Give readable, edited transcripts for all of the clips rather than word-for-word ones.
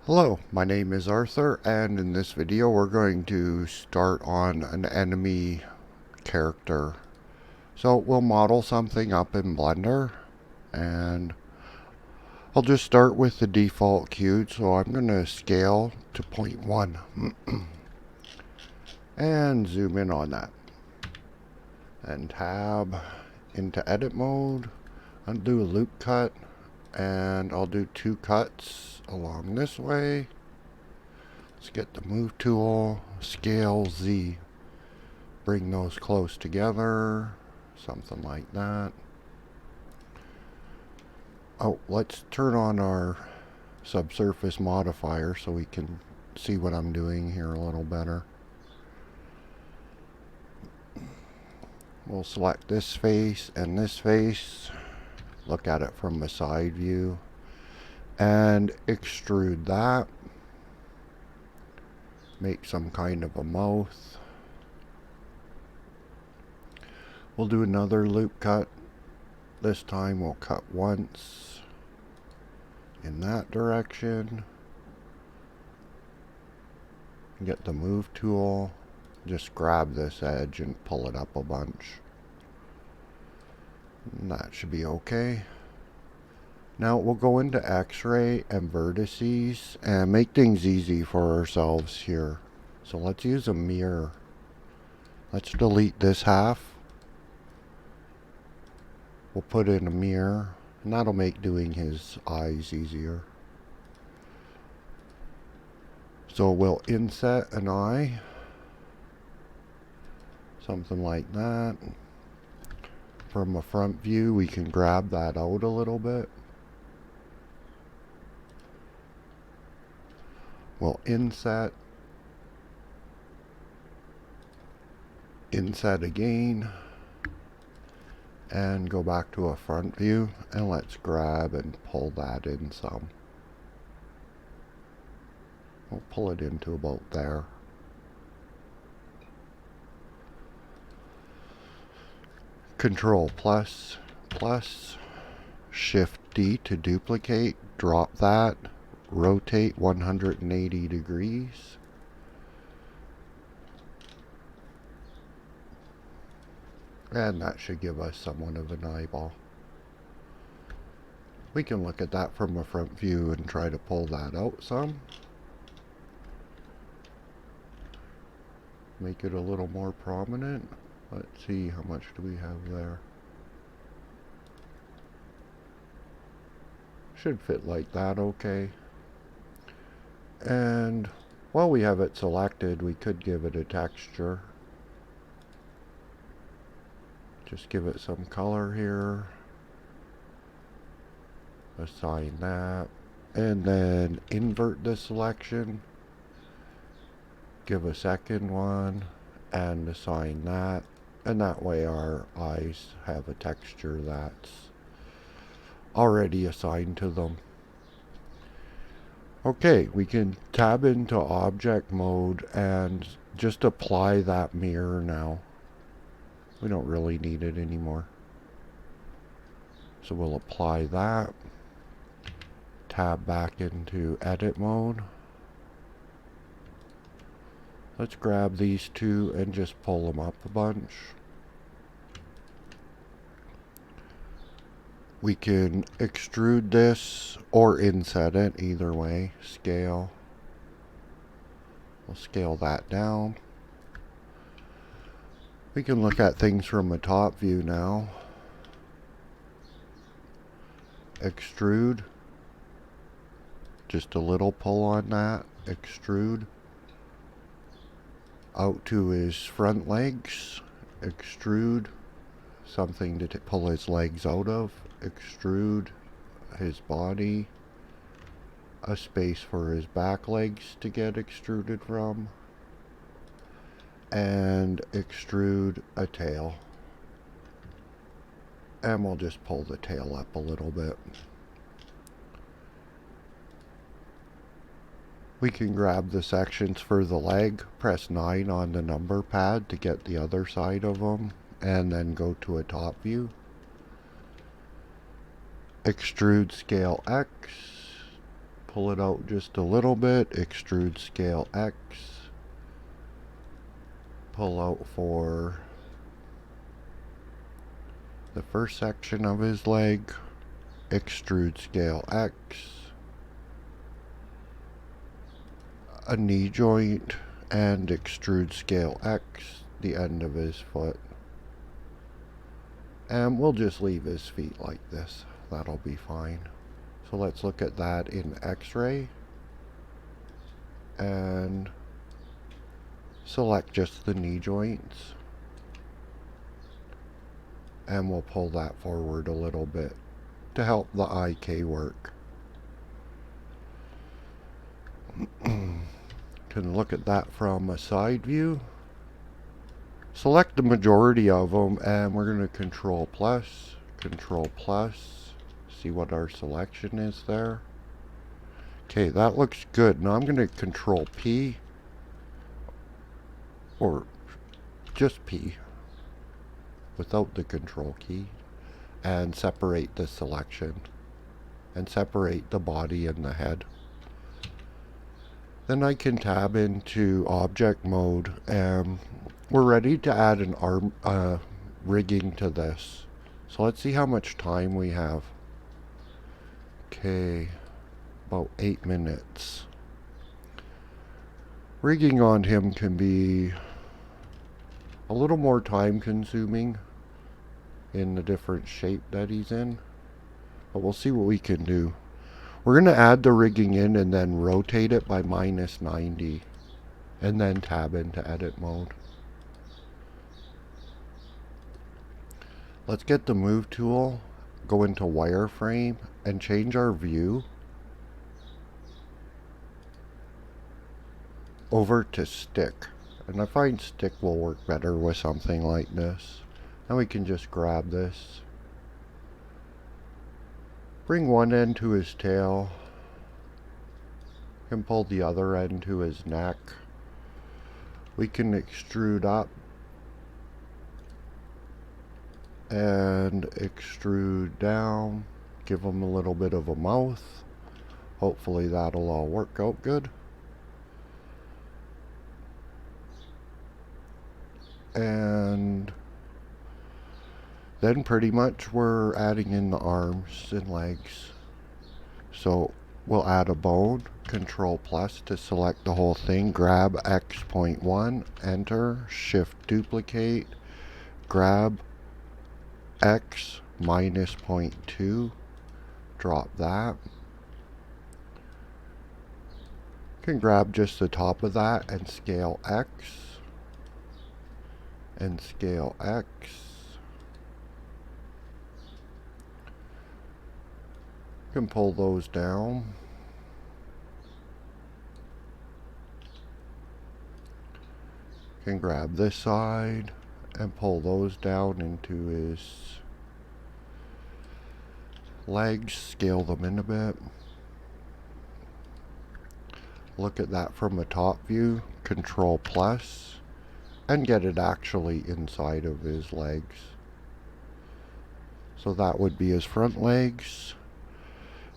Hello, my name is Arthur, and in this video we're going to start on an enemy character. So we'll model something up in Blender, and I'll just start with the default cube. So I'm going to scale to 0.1 and zoom in on that. And tab into edit mode, undo a loop cut, and I'll do 2 cuts along this way. Let's get the move tool, scale Z, bring those close together, something like that. Oh, let's turn on our subsurface modifier so we can see what I'm doing here a little better. We'll select this face and this face, look at it from a side view, and extrude that. Make some kind of a mouth. We'll do another loop cut. This time we'll cut once in that direction. Get the move tool. Just grab this edge and pull it up a bunch. And that should be okay. Now we'll go into X-ray and vertices and make things easy for ourselves here. So let's use a mirror. Let's delete this half. We'll put in a mirror, and that'll make doing his eyes easier. So we'll inset an eye, something like that. From a front view, we can grab that out a little bit. We'll inset again, and go back to a front view, and let's grab and pull that in some. We'll pull it into about there. Control plus, Shift D to duplicate, drop that, rotate 180 degrees. And that should give us somewhat of an eyeball. We can look at that from a front view and try to pull that out some. Make it a little more prominent. Let's see, how much do we have there? Should fit like that okay. And while we have it selected, we could give it a texture. Just give it some color here. Assign that. And then invert the selection. Give a second one. And assign that. And that way our eyes have a texture that's already assigned to them. Okay, we can tab into object mode and just apply that mirror now. We don't really need it anymore. So we'll apply that. Tab back into edit mode. Let's grab these two and just pull them up a bunch. We can extrude this or inset it, either way. Scale. We'll scale that down. We can look at things from a top view now. Extrude. Just a little pull on that. Extrude. Out to his front legs. Extrude. Something to pull his legs out of. Extrude his body. A space for his back legs to get extruded from. And extrude a tail. And we'll just pull the tail up a little bit. We can grab the sections for the leg, press 9 on the number pad to get the other side of them, and then go to a top view. Extrude scale X, pull it out just a little bit, extrude scale X, pull out for the first section of his leg, extrude scale X, a knee joint, and extrude scale X, the end of his foot. And we'll just leave his feet like this. That'll be fine. So let's look at that in X-ray. And select just the knee joints. And we'll pull that forward a little bit to help the IK work. Can look at that from a side view. Select the majority of them, and we're going to Control plus, see what our selection is there. Okay, that looks good. Now I'm going to Control P, or just P, without the Control key, and separate the selection, and separate the body and the head. Then I can tab into object mode, and we're ready to add an arm rigging to this. So let's see how much time we have. Okay, about 8 minutes. Rigging on him can be a little more time consuming in the different shape that he's in, but we'll see what we can do. We're going to add the rigging in and then rotate it by -90 and then tab into edit mode. Let's get the move tool, go into wireframe, and change our view over to stick. And I find stick will work better with something like this. Now we can just grab this, bring one end to his tail, and pull the other end to his neck. We can extrude up and extrude down, give him a little bit of a mouth. Hopefully that'll all work out good. And then pretty much we're adding in the arms and legs. So we'll add a bone, Control plus to select the whole thing, grab X.1, enter, shift duplicate, grab X minus 0.2, drop that. Can grab just the top of that and scale X, and scale X. Can pull those down. Can grab this side and pull those down into his legs, scale them in a bit. Look at that from a top view, Control plus, and get it actually inside of his legs. So that would be his front legs.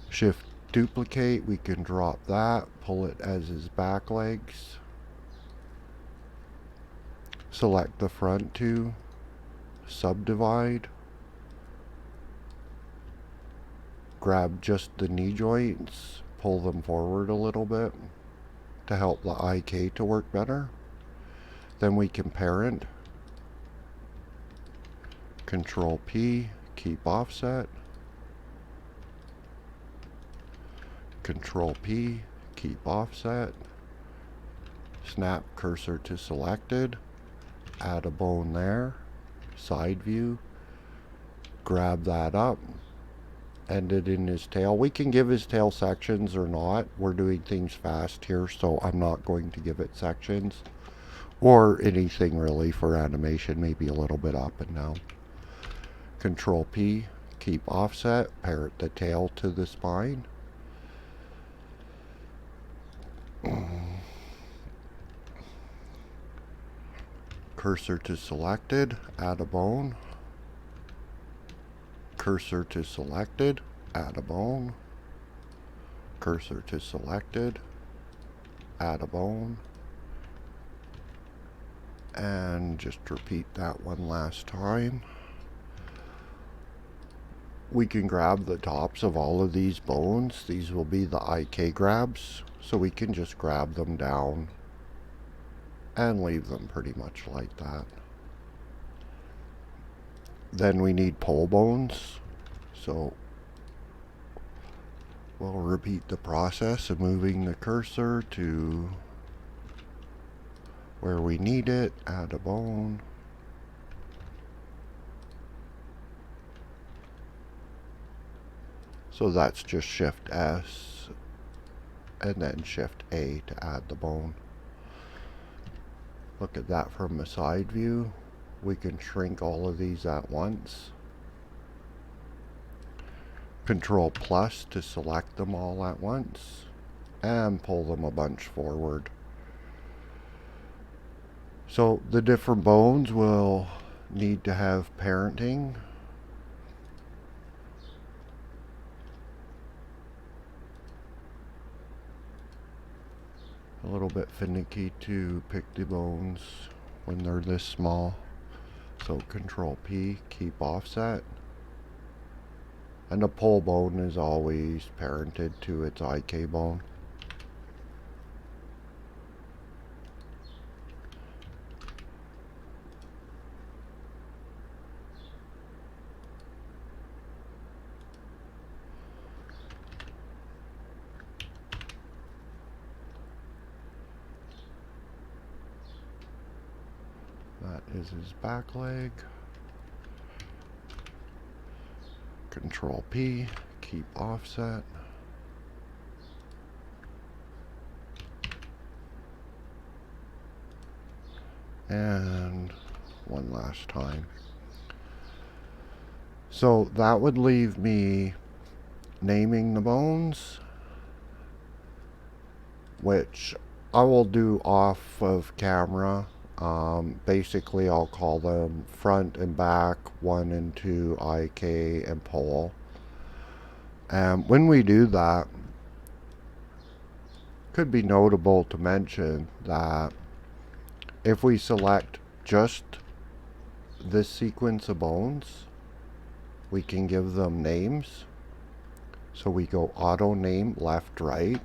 Shift duplicate, we can drop that, pull it as his back legs. Select the front two, subdivide, grab just the knee joints, pull them forward a little bit to help the IK to work better. Then we can parent, Control P, keep offset, Control P, keep offset, snap cursor to selected, add a bone there, side view, grab that up, end it in his tail. We can give his tail sections or not. We're doing things fast here, so I'm not going to give it sections or anything really for animation, maybe a little bit up and down. Control P, keep offset, parent the tail to the spine. Cursor to selected, add a bone. Cursor to selected, add a bone. cursor to selected, add a bone, and just repeat that one last time. We can grab the tops of all of these bones. These will be the IK grabs, so we can just grab them down and leave them pretty much like that. Then we need pole bones, so we'll repeat the process of moving the cursor to where we need it, add a bone, so that's just Shift S and then Shift A to add the bone. Look at that from a side view. We can shrink all of these at once. Control plus to select them all at once and pull them a bunch forward. So the different bones will need to have parenting. A little bit finicky to pick the bones when they're this small. So Control P, keep offset. And the pole bone is always parented to its IK bone. That is his back leg. Control P, keep offset. And one last time. So that would leave me naming the bones, which I will do off of camera. Basically I'll call them front and back, 1 and 2, IK and pole. And when we do that, could be notable to mention that if we select just this sequence of bones, we can give them names. So we go auto name left, right.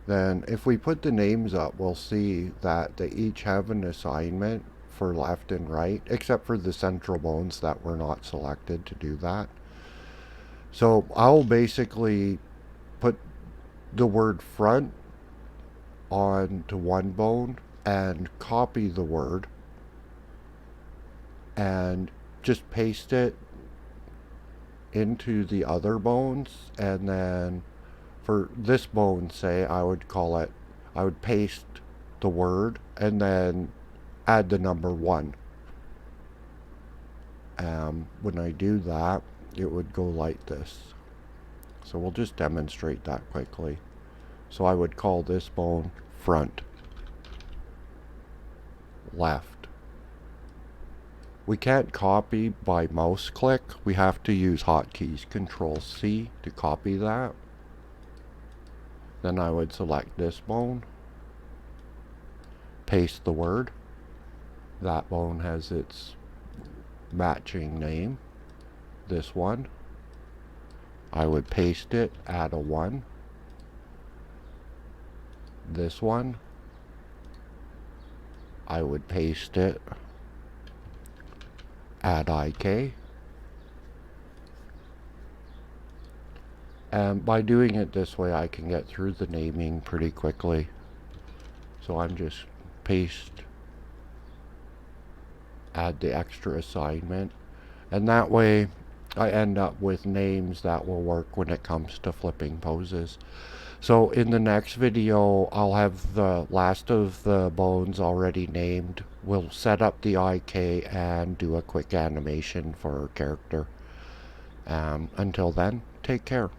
Then if we put the names up, we'll see that they each have an assignment for left and right, except for the central bones that were not selected to do that. So I'll basically put the word front onto one bone and copy the word and just paste it into the other bones, and then for this bone, say, I would paste the word and then add the number 1. When I do that, it would go like this. So we'll just demonstrate that quickly. So I would call this bone front, left. We can't copy by mouse click. We have to use hotkeys. Control C to copy that. Then I would select this bone, paste the word. That bone has its matching name. This one, I would paste it, add a 1. This one, I would paste it, add IK. And by doing it this way, I can get through the naming pretty quickly. So I'm just paste, add the extra assignment, and that way I end up with names that will work when it comes to flipping poses. So in the next video, I'll have the last of the bones already named. We'll set up the IK and do a quick animation for our character. Until then, take care.